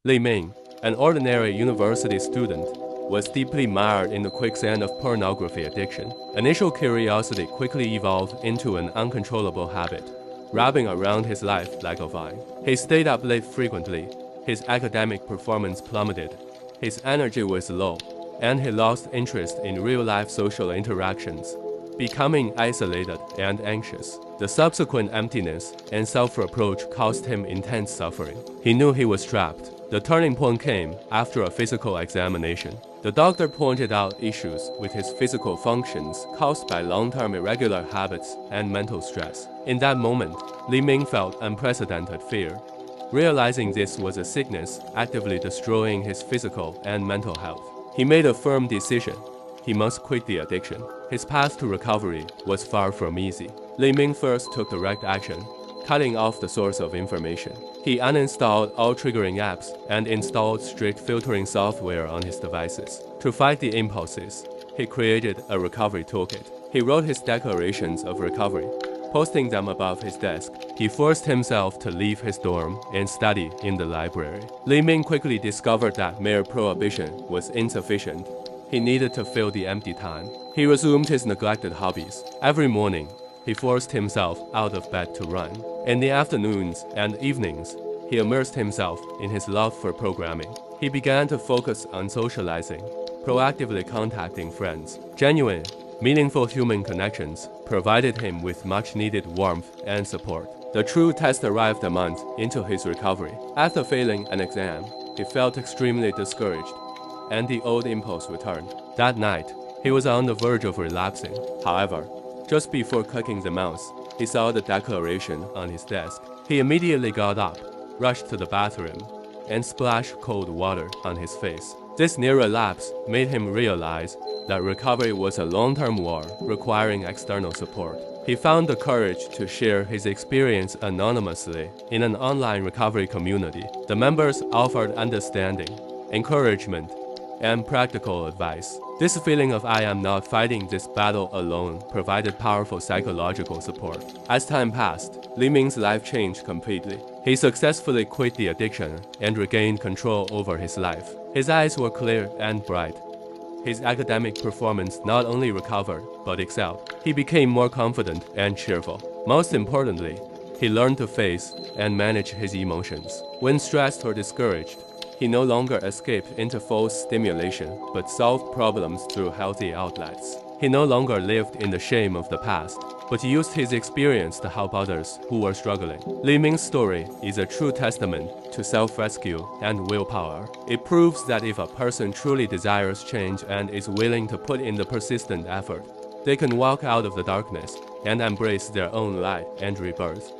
Li Ming, an ordinary university student, was deeply mired in the quicksand of pornography addiction. Initial curiosity quickly evolved into an uncontrollable habit, wrapping around his life like a vine. He stayed up late frequently, his academic performance plummeted, his energy was low, and he lost interest in real-life social interactions, becoming isolated and anxious. The subsequent emptiness and self-reproach caused him intense suffering. He knew he was trapped. The turning point came after a physical examination. The doctor pointed out issues with his physical functions caused by long-term irregular habits and mental stress. In that moment, Li Ming felt unprecedented fear, realizing this was a sickness actively destroying his physical and mental health. He made a firm decision. He must quit the addiction. His path to recovery was far from easy. Li Ming first took direct action, cutting off the source of information. He uninstalled all triggering apps and installed strict filtering software on his devices. To fight the impulses, he created a recovery toolkit. He wrote his declarations of recovery, posting them above his desk. He forced himself to leave his dorm and study in the library. Li Ming quickly discovered that mere prohibition was insufficient. He needed to fill the empty time. He resumed his neglected hobbies. Every morning, he forced himself out of bed to run. In the afternoons and evenings, he immersed himself in his love for programming. He began to focus on socializing, proactively contacting friends. Genuine, meaningful human connections provided him with much-needed warmth and support. The true test arrived a month into his recovery. After failing an exam, he felt extremely discouraged, and the old impulse returned. That night, he was on the verge of relapsing. However, just before clicking the mouse, he saw the declaration on his desk. He immediately got up, rushed to the bathroom, and splashed cold water on his face. This near relapse made him realize that recovery was a long-term war requiring external support. He found the courage to share his experience anonymously in an online recovery community. The members offered understanding, encouragement, and practical advice. This feeling of "I am not fighting this battle alone" provided powerful psychological support. As time passed, Li Ming's life changed completely. He successfully quit the addiction and regained control over his life. His eyes were clear and bright. His academic performance not only recovered, but excelled. He became more confident and cheerful. Most importantly, he learned to face and manage his emotions. When stressed or discouraged, he no longer escaped into false stimulation, but solved problems through healthy outlets. He no longer lived in the shame of the past, but used his experience to help others who were struggling. Li Ming's story is a true testament to self-rescue and willpower. It proves that if a person truly desires change and is willing to put in the persistent effort, they can walk out of the darkness and embrace their own light and rebirth.